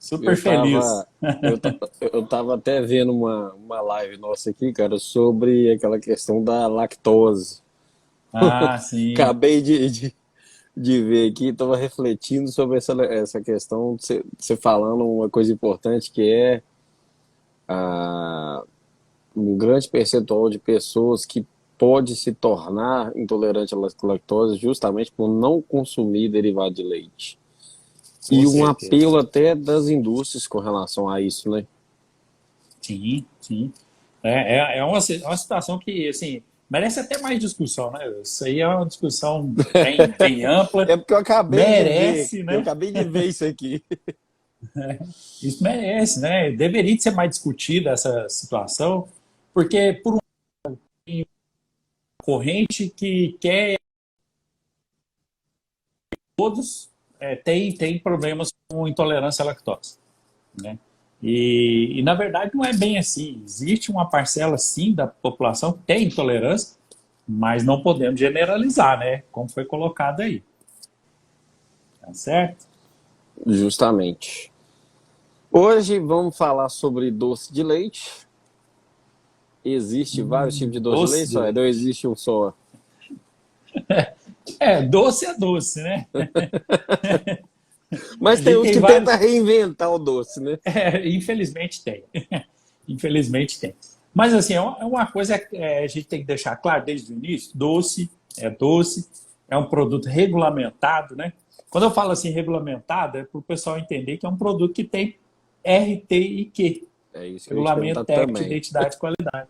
super Eu feliz. tava, eu tava até vendo uma live nossa aqui, cara, sobre aquela questão da lactose. Ah, sim. Acabei de ver aqui, tava refletindo sobre essa questão, você falando uma coisa importante que é a, um grande percentual de pessoas que pode se tornar intolerante à lactose justamente por não consumir derivado de leite. Com E um certeza. apelo até das indústrias com relação a isso, né? Sim, sim. É uma situação que, assim, merece até mais discussão, né? Isso aí é uma discussão bem ampla, É porque merece, eu né? acabei de ver isso aqui. Isso merece, né? Deveria ser mais discutida essa situação, porque por uma corrente que quer todos tem problemas com intolerância à lactose, né? Na verdade não é bem assim. Existe uma parcela sim da população que tem intolerância, mas não podemos generalizar, né? Como foi colocado aí, tá certo? Justamente. Hoje vamos falar sobre doce de leite. Existe vários tipos de doce de Doce leite, de só não leite. existe um só. É doce, né? Mas A tem gente uns tem que tentam vários. reinventar o doce, né? Infelizmente tem. Infelizmente tem. Mas assim, é uma coisa que a gente tem que deixar claro desde o início: doce, é um produto regulamentado, né? Quando eu falo assim regulamentado, é para o pessoal entender que é um produto que tem RTIQ, É isso que eu ia te Regulamento perguntar Técnico de também. Identidade e Qualidade.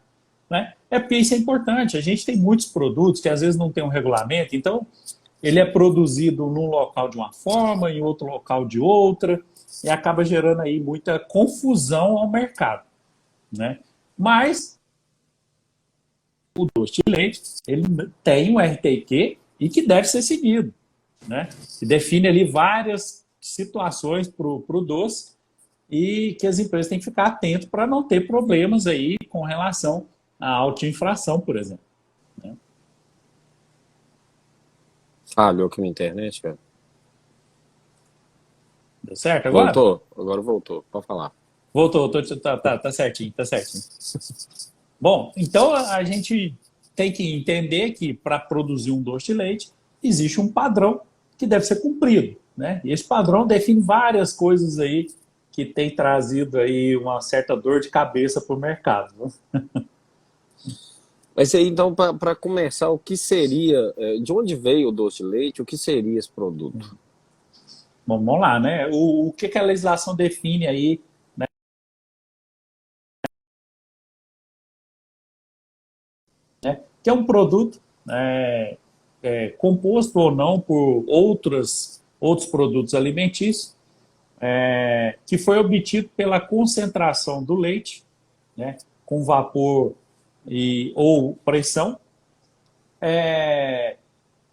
Né? É porque isso é importante. A gente tem muitos produtos que às vezes não tem um regulamento, então ele é produzido num local de uma forma, em outro local de outra, e acaba gerando aí muita confusão ao mercado, né? Mas o doce de leite, ele tem um RTQ e que deve ser seguido, né? Que define ali várias situações para o doce e que as empresas têm que ficar atentas para não ter problemas aí com relação à autoinfração, por exemplo. Né? Falhou aqui na internet, cara. Deu certo agora? Voltou? Agora voltou. Pode falar. Voltou, tá certinho, tá certinho. Bom, então a gente tem que entender que para produzir um doce de leite existe um padrão que deve ser cumprido, né? E esse padrão define várias coisas aí que tem trazido aí uma certa dor de cabeça para o mercado. Né? Mas aí, então, para começar, o que seria, de onde veio o doce de leite? O que seria esse produto? Bom, vamos lá, né? O que a legislação define aí, que é um produto composto ou não por outros produtos alimentícios, que foi obtido pela concentração do leite, né, com vapor ou pressão,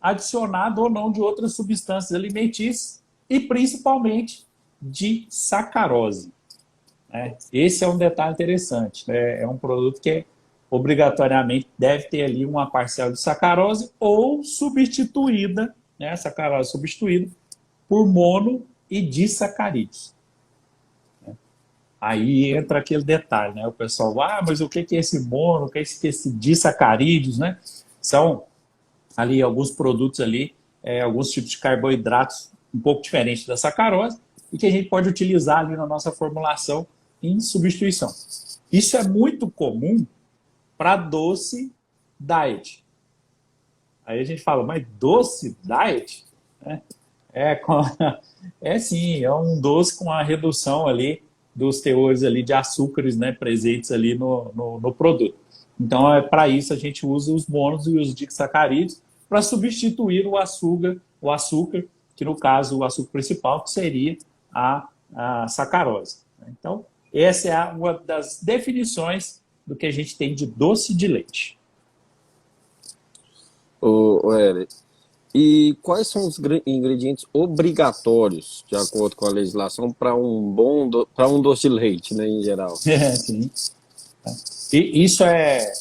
adicionado ou não de outras substâncias alimentícias e principalmente de sacarose. Né? Esse é um detalhe interessante. Né? É um produto que obrigatoriamente deve ter ali uma parcela de sacarose ou substituída, né, sacarose substituída por mono e disacarídeos. Aí entra aquele detalhe, né? O pessoal, mas o que é esse mono, o que é esse disacarídeos, né? São ali alguns produtos ali, alguns tipos de carboidratos um pouco diferentes da sacarose e que a gente pode utilizar ali na nossa formulação em substituição. Isso é muito comum para doce diet. Aí a gente fala, mas doce diet? Né? É, com, é sim, é um doce com a redução ali dos teores ali de açúcares, né, presentes ali no produto. Então, para isso a gente usa os monos e os disacarídeos para substituir o açúcar, que no caso o açúcar principal, que seria a sacarose. Então, essa é uma das definições do que a gente tem de doce de leite. O Éder, e quais são os ingredientes obrigatórios, de acordo com a legislação, para para um doce de leite, né, em geral? Sim. E isso é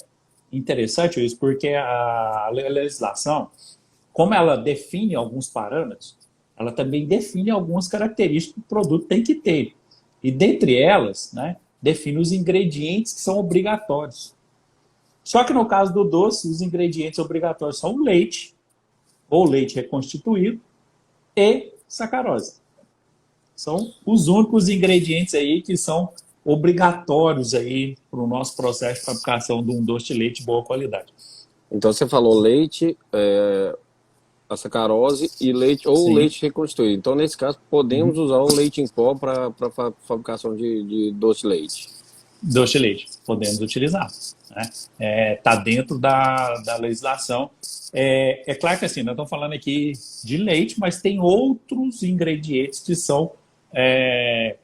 interessante, isso, porque a legislação, como ela define alguns parâmetros, ela também define algumas características que o produto tem que ter. E dentre elas, né, define os ingredientes que são obrigatórios. Só que no caso do doce, os ingredientes obrigatórios são o leite, ou leite reconstituído, e sacarose. São os únicos ingredientes aí que são obrigatórios aí para o nosso processo de fabricação de um doce de leite de boa qualidade. Então você falou leite, a sacarose e leite ou Sim. leite reconstituído. Então, nesse caso, podemos usar o leite em pó para fabricação de doce de leite. Doce de leite, podemos utilizar. Né? Tá dentro da legislação. É claro que assim, nós estamos falando aqui de leite, mas tem outros ingredientes que são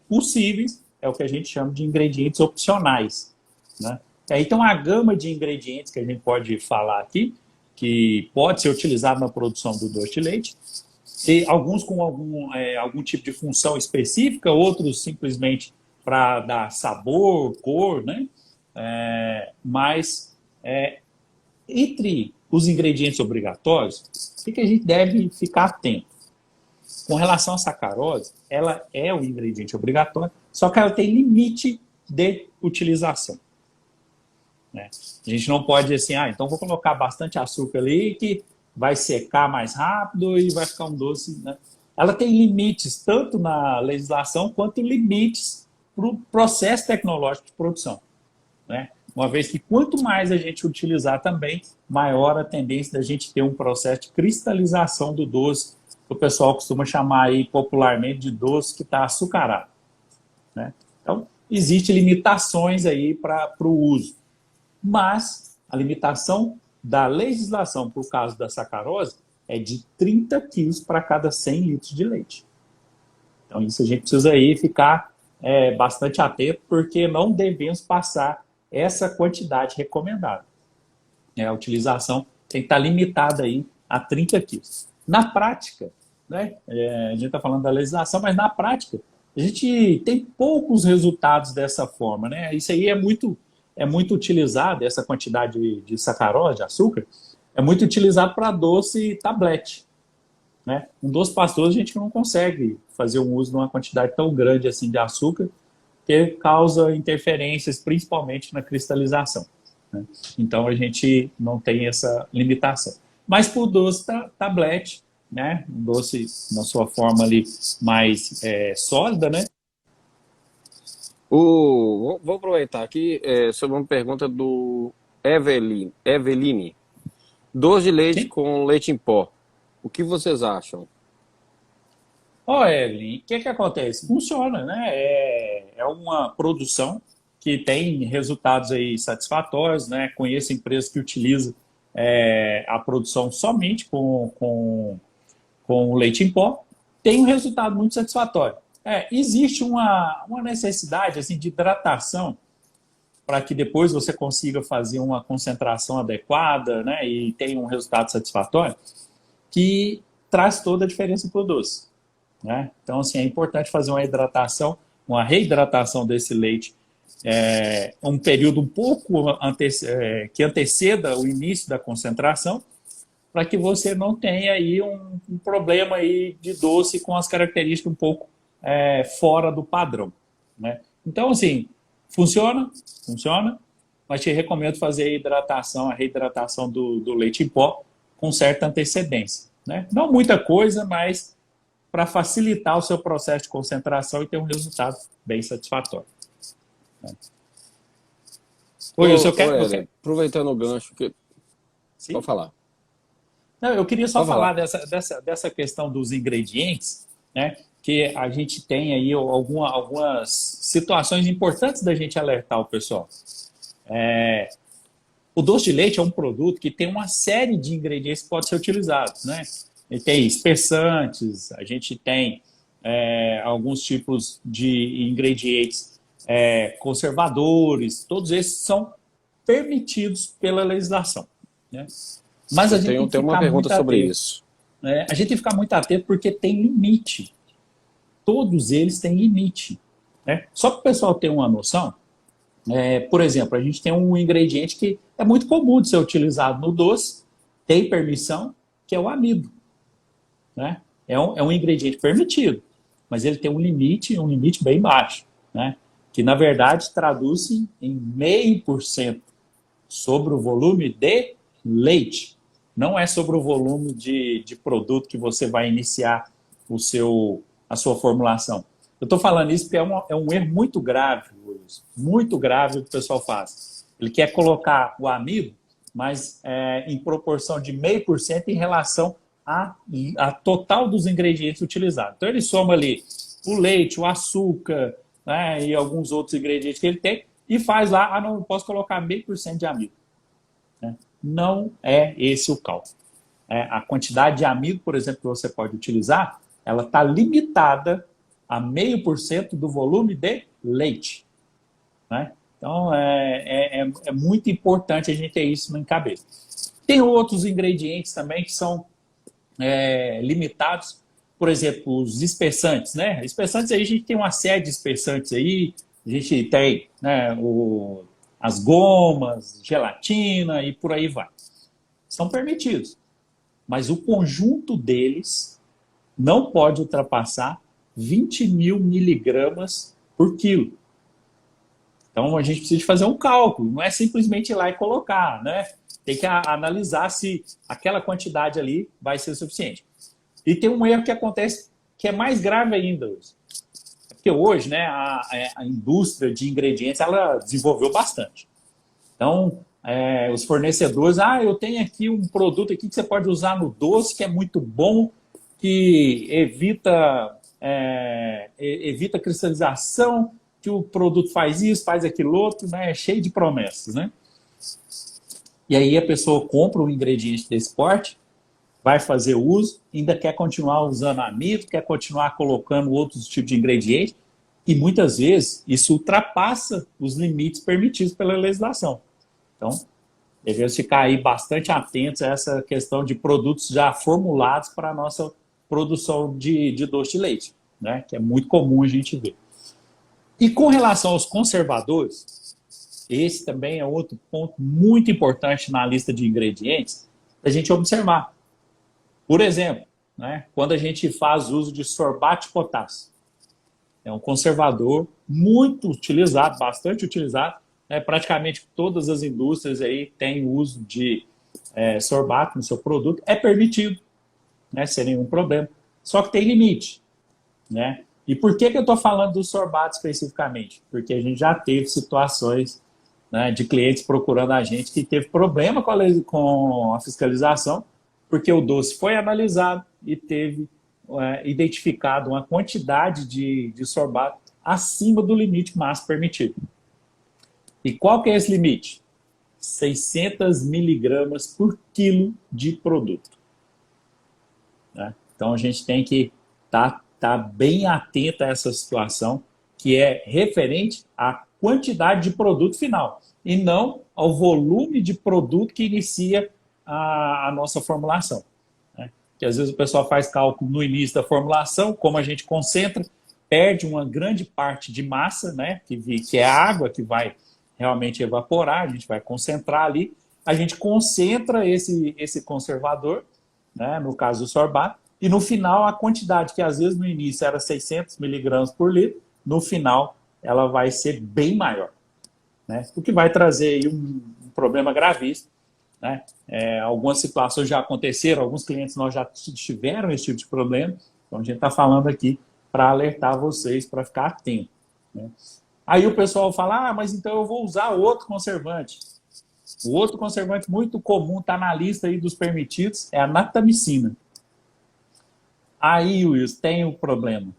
possíveis, é o que a gente chama de ingredientes opcionais. Né? Aí tem uma gama de ingredientes que a gente pode falar aqui, que pode ser utilizado na produção do doce de leite, e alguns com algum tipo de função específica, outros simplesmente para dar sabor, cor, né? Mas entre os ingredientes obrigatórios, o que a gente deve ficar atento? Com relação à sacarose, ela é um ingrediente obrigatório, só que ela tem limite de utilização. Né? A gente não pode dizer assim, então vou colocar bastante açúcar ali que vai secar mais rápido e vai ficar um doce. Né? Ela tem limites tanto na legislação quanto limites para o processo tecnológico de produção. Né? Uma vez que quanto mais a gente utilizar também, maior a tendência da gente ter um processo de cristalização do doce, que o pessoal costuma chamar aí popularmente de doce que está açucarado. Né? Então, existem limitações aí para o uso. Mas a limitação da legislação para o caso da sacarose é de 30 quilos para cada 100 litros de leite. Então, isso a gente precisa aí ficar bastante atento, porque não devemos passar essa quantidade recomendada. A utilização tem que estar limitada aí a 30 quilos. Na prática, né, a gente está falando da legislação, mas na prática, a gente tem poucos resultados dessa forma. Né? Isso aí é muito utilizado, essa quantidade de sacarose, de açúcar, é muito utilizado para doce tablete. Né? Um doce pastoso a gente não consegue fazer um uso de uma quantidade tão grande assim de açúcar, que causa interferências, principalmente na cristalização. Né? Então, a gente não tem essa limitação. Mas para o doce tablete, né? Um doce na sua forma ali mais sólida, né? Vou aproveitar aqui sobre uma pergunta do Eveline. Doce de leite Sim. com leite em pó. O que vocês acham? Eli, o que acontece? Funciona, né? É uma produção que tem resultados aí satisfatórios, né? Conheço empresas que utilizam a produção somente com leite em pó, tem um resultado muito satisfatório. Existe uma necessidade assim, de hidratação para que depois você consiga fazer uma concentração adequada, né? E tenha um resultado satisfatório, que traz toda a diferença para o doce. Né? Então, assim, é importante fazer uma hidratação, uma reidratação desse leite, um período um pouco que anteceda o início da concentração, para que você não tenha aí um problema aí de doce com as características um pouco fora do padrão. Né? Então, assim, funciona, mas te recomendo fazer a reidratação do leite em pó com certa antecedência. Né? Não muita coisa, mas para facilitar o seu processo de concentração e ter um resultado bem satisfatório. Aproveitando o gancho, Sim? Pode falar. Não, eu queria só Pode falar falar. dessa questão dos ingredientes, né? Que a gente tem aí algumas situações importantes da gente alertar o pessoal. O doce de leite é um produto que tem uma série de ingredientes que podem ser utilizados, né? Ele tem espessantes, a gente tem alguns tipos de ingredientes conservadores, todos esses são permitidos pela legislação. Né? Mas a gente tem que tenho uma ficar pergunta muito sobre atento. isso. A gente tem que ficar muito atento porque tem limite. Todos eles têm limite. Né? Só para o pessoal ter uma noção, por exemplo, a gente tem um ingrediente que é muito comum de ser utilizado no doce, tem permissão, que é o amido. Né? É um ingrediente permitido, mas ele tem um limite bem baixo. né? Que na verdade traduzem em 0,5% sobre o volume de leite. Não é sobre o volume de produto que você vai iniciar a sua formulação. Eu estou falando isso porque é um erro muito grave que o pessoal faz. Ele quer colocar o amido, mas em proporção de 0,5% em relação a total dos ingredientes utilizados. Então ele soma ali o leite, o açúcar, né, e alguns outros ingredientes que ele tem e faz lá, não posso colocar 0,5% de amido. Né? Não é esse o cálculo. A quantidade de amido, por exemplo, que você pode utilizar, ela está limitada a 0,5% do volume de leite. Né? Então é muito importante a gente ter isso em cabeça. Tem outros ingredientes também que são limitados, por exemplo, os espessantes, né? Espessantes aí, a gente tem uma série de espessantes aí, a gente tem, né, as gomas, gelatina e por aí vai. São permitidos, mas o conjunto deles não pode ultrapassar 20.000 miligramas por quilo. Então a gente precisa de fazer um cálculo, não é simplesmente ir lá e colocar, né? Tem que analisar se aquela quantidade ali vai ser suficiente. E tem um erro que acontece que é mais grave ainda. Porque hoje, né, a indústria de ingredientes, ela desenvolveu bastante. Então, os fornecedores, eu tenho aqui um produto aqui que você pode usar no doce, que é muito bom, que evita cristalização, que o produto faz isso, faz aquilo outro, né, é cheio de promessas, né? E aí a pessoa compra um ingrediente desse porte, vai fazer uso, ainda quer continuar usando amido, quer continuar colocando outros tipos de ingredientes, e muitas vezes isso ultrapassa os limites permitidos pela legislação. Então, devemos ficar aí bastante atentos a essa questão de produtos já formulados para a nossa produção de doce de leite, né? Que é muito comum a gente ver. E com relação aos conservadores, esse também é outro ponto muito importante na lista de ingredientes para a gente observar. Por exemplo, né, quando a gente faz uso de sorbato de potássio, é um conservador muito utilizado, bastante utilizado, né, praticamente todas as indústrias aí têm uso de sorbato no seu produto, é permitido, né, sem nenhum problema, só que tem limite, né? E por que eu estou falando do sorbato especificamente? Porque a gente já teve situações, né, de clientes procurando a gente que teve problema com a fiscalização, porque o doce foi analisado e teve identificado uma quantidade de sorbato acima do limite máximo permitido. E qual que é esse limite? 600 miligramas por quilo de produto. Né? Então a gente tem que estar bem atento a essa situação, que é referente à quantidade de produto final, e não ao volume de produto que inicia a nossa formulação. Né? Que às vezes o pessoal faz cálculo no início da formulação, como a gente concentra, perde uma grande parte de massa, né? que é a água que vai realmente evaporar, a gente vai concentrar ali, a gente concentra esse conservador, né? No caso do sorbato, e no final a quantidade, que às vezes no início era 600 miligramas por litro, no final ela vai ser bem maior. Né? O que vai trazer aí um problema gravíssimo. Né? Algumas situações já aconteceram, alguns clientes nós já tiveram esse tipo de problema, então a gente está falando aqui para alertar vocês, para ficar atento. Né? Aí o pessoal fala, mas então eu vou usar outro conservante. O outro conservante muito comum, está na lista aí dos permitidos, é a natamicina. Aí, Wilson, tem um problema.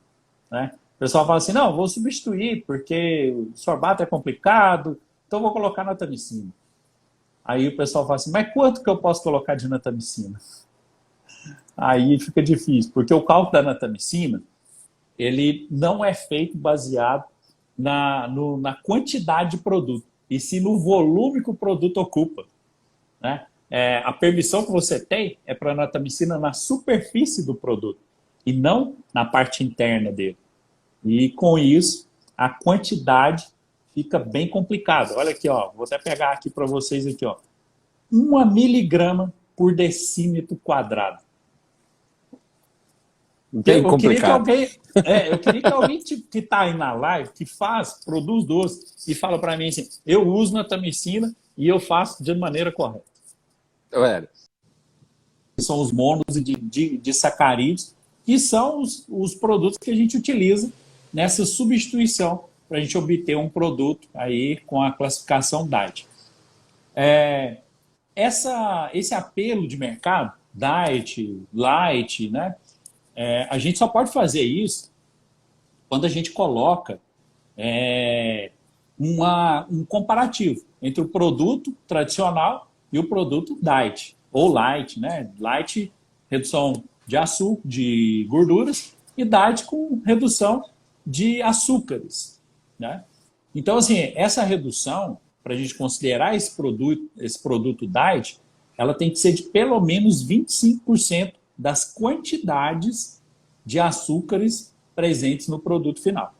Né? O pessoal fala assim, não, vou substituir, porque o sorbato é complicado, então vou colocar natamicina. Aí o pessoal fala assim, mas quanto que eu posso colocar de natamicina? Aí fica difícil, porque o cálculo da natamicina, ele não é feito baseado na quantidade de produto, e sim no volume que o produto ocupa. Né? A permissão que você tem é para a natamicina na superfície do produto, e não na parte interna dele. E com isso, a quantidade fica bem complicada. Olha aqui, ó, vou até pegar aqui para vocês aqui, ó. 1 miligrama por decímetro quadrado. Bem Eu queria que complicado. alguém, eu queria que alguém que está aí na live, que faz, produz doce, e fala para mim assim, eu uso natamicina e eu faço de maneira correta. Velho, São os monos de sacarídeos, que são os produtos que a gente utiliza nessa substituição para a gente obter um produto aí com a classificação diet. Esse apelo de mercado, diet, light, né? A gente só pode fazer isso quando a gente coloca um comparativo entre o produto tradicional e o produto diet, ou light, né? Light, redução de açúcar, de gorduras, e diet com redução de açúcares, né? Então, assim, essa redução, para a gente considerar esse produto diet, ela tem que ser de pelo menos 25% das quantidades de açúcares presentes no produto final.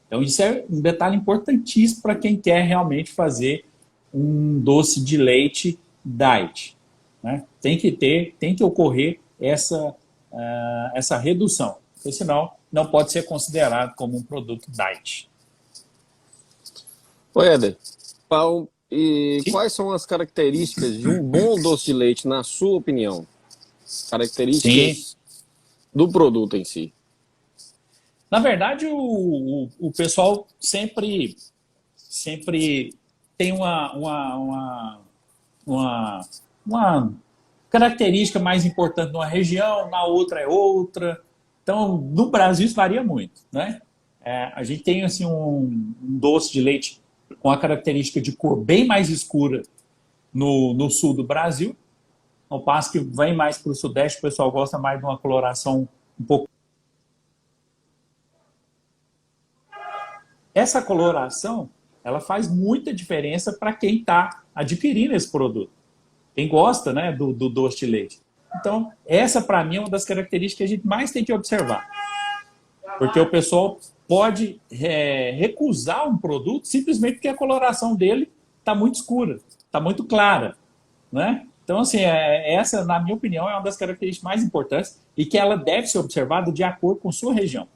Então, isso é um detalhe importantíssimo para quem quer realmente fazer um doce de leite diet, né? Tem que ocorrer essa redução, porque senão não pode ser considerado como um produto diet. ô Éder, e Sim? quais são as características de um bom doce de leite, na sua opinião? Sim. Características do produto em si. Na verdade, o pessoal sempre tem uma, uma característica mais importante numa região, na outra é outra. Então, no Brasil isso varia muito, né? A gente tem assim um doce de leite com a característica de cor bem mais escura no sul do Brasil, ao passo que vem mais para o sudeste, o pessoal gosta mais de uma coloração um pouco. Essa coloração, ela faz muita diferença para quem está adquirindo esse produto. Quem gosta, né, do doce de leite. Então, essa para mim é uma das características que a gente mais tem que observar. Porque o pessoal pode recusar um produto simplesmente porque a coloração dele está muito escura, está muito clara, né? Então, assim, essa, na minha opinião, é uma das características mais importantes e que ela deve ser observada de acordo com sua região,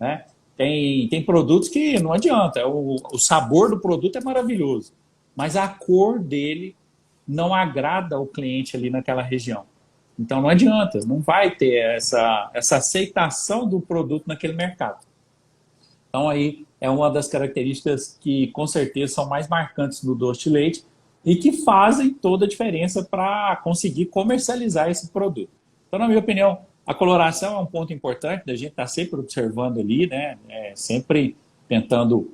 né? Tem produtos que não adianta, o sabor do produto é maravilhoso, mas a cor dele não agrada o cliente ali naquela região. Então não adianta, não vai ter essa aceitação do produto naquele mercado. Então aí é uma das características que com certeza são mais marcantes do doce de leite e que fazem toda a diferença para conseguir comercializar esse produto. Então, na minha opinião, a coloração é um ponto importante, da gente estar sempre observando ali, né? Sempre tentando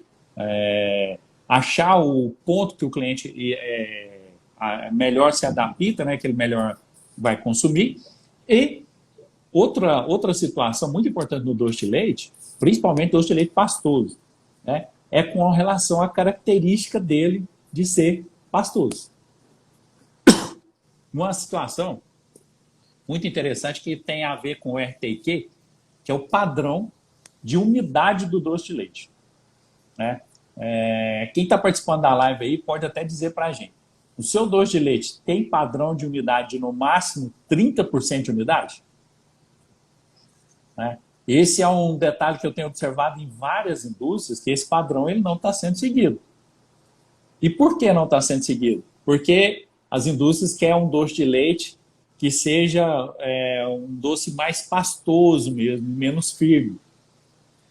achar o ponto que o cliente melhor se adapta, né? Que ele melhor vai consumir. E outra situação muito importante no doce de leite, principalmente doce de leite pastoso, né? É com relação à característica dele de ser pastoso. Uma situação muito interessante que tem a ver com o RTQ, que é o padrão de umidade do doce de leite, né? Quem está participando da live aí pode até dizer para a gente, o seu doce de leite tem padrão de umidade de no máximo 30% de umidade? Né? Esse é um detalhe que eu tenho observado em várias indústrias, que esse padrão ele não está sendo seguido. E por que não está sendo seguido? Porque as indústrias querem um doce de leite que seja um doce mais pastoso mesmo, menos firme.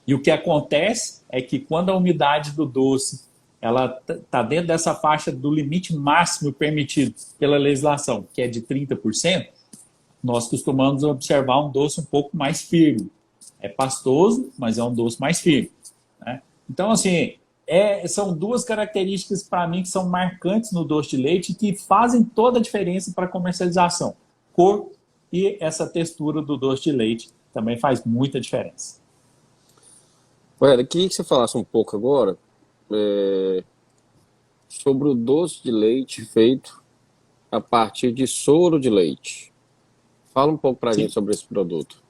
E o que acontece é que quando a umidade do doce ela está dentro dessa faixa do limite máximo permitido pela legislação, que é de 30%, nós costumamos observar um doce um pouco mais firme. É pastoso, mas é um doce mais firme, né? Então, assim, são duas características para mim que são marcantes no doce de leite e que fazem toda a diferença para a comercialização. Cor e essa textura do doce de leite também faz muita diferença. Olha, queria que você falasse um pouco agora sobre o doce de leite feito a partir de soro de leite. Fala um pouco para a gente Sim. sobre esse produto.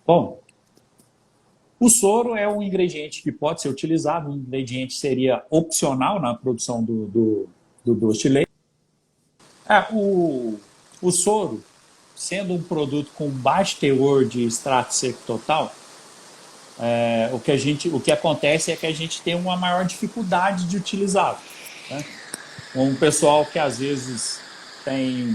Bom, o soro é um ingrediente que pode ser utilizado, um ingrediente seria opcional na produção do doce de leite. O soro, sendo um produto com baixo teor de extrato seco total, o que acontece é que a gente tem uma maior dificuldade de utilizá-lo, né? Um pessoal que às vezes tem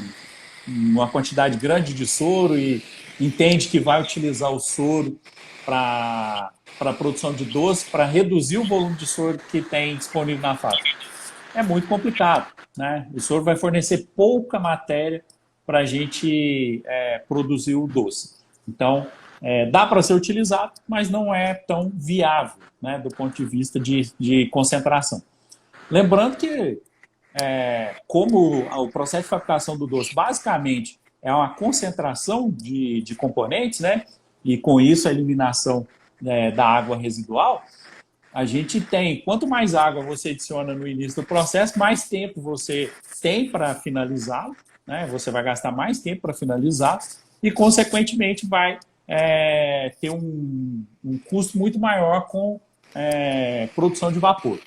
uma quantidade grande de soro e entende que vai utilizar o soro para a produção de doce, para reduzir o volume de soro que tem disponível na fábrica. É muito complicado, né? O soro vai fornecer pouca matéria para a gente produzir o doce. Então, dá para ser utilizado, mas não é tão viável, né, do ponto de vista de concentração. Lembrando que, como o processo de fabricação do doce basicamente é uma concentração de componentes, né, e com isso a eliminação da água residual, a gente tem, quanto mais água você adiciona no início do processo, mais tempo você tem para finalizá-lo, né? Você vai gastar mais tempo para finalizar e, consequentemente, vai ter um custo muito maior com produção de vapor.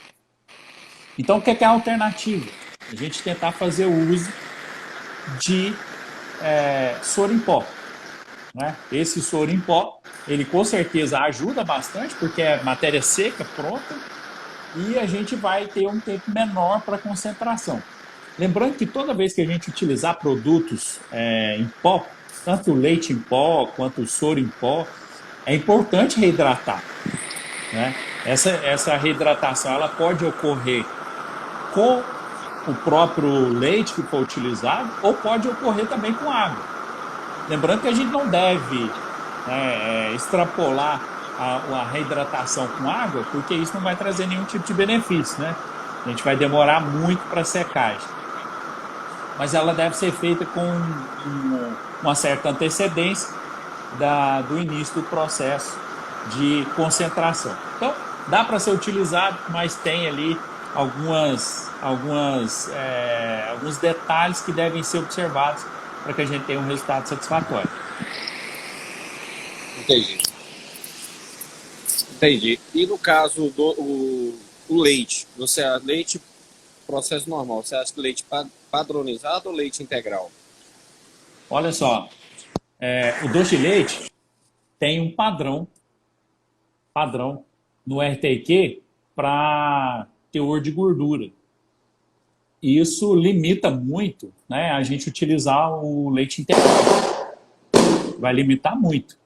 Então, o que é a alternativa? A gente tentar fazer o uso de soro em pó, né? Esse soro em pó, ele com certeza ajuda bastante, porque é matéria seca, pronta, e a gente vai ter um tempo menor para concentração. Lembrando que toda vez que a gente utilizar produtos em pó, tanto o leite em pó quanto o soro em pó, é importante reidratar, né? Essa reidratação ela pode ocorrer com o próprio leite que for utilizado ou pode ocorrer também com água. Lembrando que a gente não deve extrapolar a reidratação com água, porque isso não vai trazer nenhum tipo de benefício, né? A gente vai demorar muito para secagem. Mas ela deve ser feita com uma certa antecedência do início do processo de concentração. Então, dá para ser utilizado, mas tem ali alguns detalhes que devem ser observados para que a gente tenha um resultado satisfatório. Entendi. Entendi. E no caso do leite, leite processo normal, você acha que leite padronizado ou leite integral? Olha só, o doce de leite tem um padrão no RTQ para teor de gordura. Isso limita muito, né, a gente utilizar o leite integral. Vai limitar muito.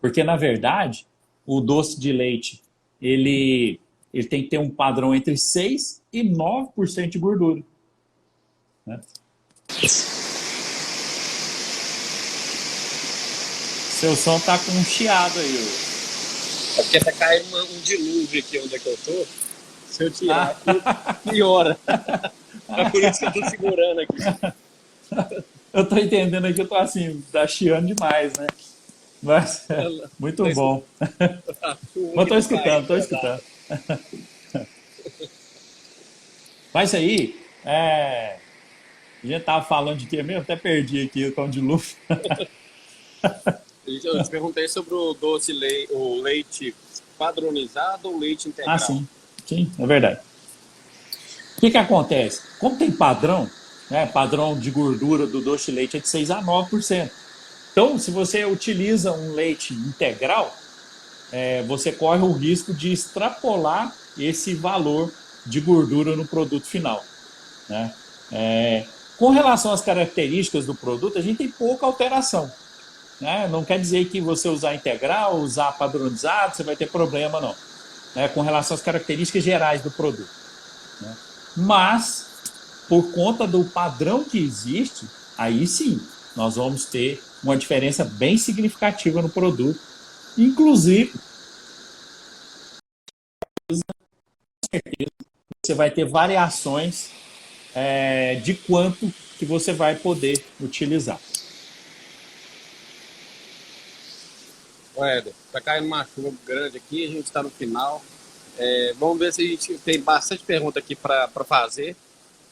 Porque, na verdade, o doce de leite, ele tem que ter um padrão entre 6% e 9% de gordura, né? Seu som tá com um chiado aí. É porque tá caindo um dilúvio aqui onde é que eu tô. Se eu tirar aqui, piora. É por isso que eu tô segurando aqui. Eu tô entendendo aqui, eu tô assim, tá chiando demais, né? Mas, muito bom. Mas tô escutando. Mas aí, a gente tava falando de quê mesmo? Até perdi aqui o tom de luz. Eu te perguntei sobre o doce o leite padronizado ou leite integral. Ah, sim, é verdade. O que acontece? Como tem padrão, né, padrão de gordura do doce de leite é de 6 a 9%. Então, se você utiliza um leite integral, você corre o risco de extrapolar esse valor de gordura no produto final, né? Com relação às características do produto, a gente tem pouca alteração, né? Não quer dizer que você usar integral, usar padronizado, você vai ter problema, não, né? Com relação às características gerais do produto, né? Mas, por conta do padrão que existe, aí sim, nós vamos ter uma diferença bem significativa no produto. Inclusive, com certeza, você vai ter variações de quanto que você vai poder utilizar. Éder, tá caindo uma chuva grande aqui, a gente está no final. Vamos ver se a gente tem bastante pergunta aqui para fazer.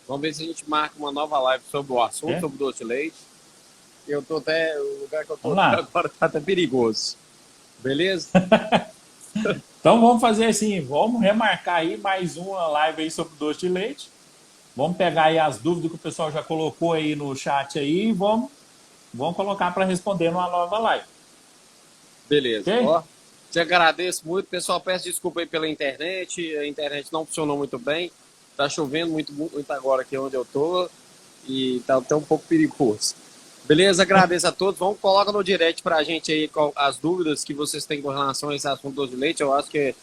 Vamos ver se a gente marca uma nova live sobre o assunto, sobre doce de leite. Eu tô até. O lugar que eu tô agora tá até perigoso. Beleza? Então vamos fazer assim, vamos remarcar aí mais uma live aí sobre doce de leite. Vamos pegar aí as dúvidas que o pessoal já colocou aí no chat aí e vamos vamos colocar para responder numa nova live. Beleza. Ok? Ó, te agradeço muito. Pessoal, peço desculpa aí pela internet. A internet não funcionou muito bem. Tá chovendo muito agora aqui onde eu tô. E tá até um pouco perigoso. Beleza? Agradeço a todos. Vamos, coloca no direct pra gente aí as dúvidas que vocês têm com relação a esse assunto do doce de leite. Eu acho que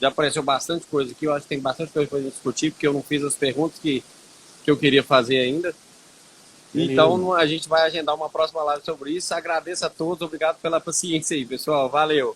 já apareceu bastante coisa aqui. Eu acho que tem bastante coisa pra gente discutir, porque eu não fiz as perguntas que eu queria fazer ainda. Beleza. Então, a gente vai agendar uma próxima live sobre isso. Agradeço a todos. Obrigado pela paciência aí, pessoal. Valeu.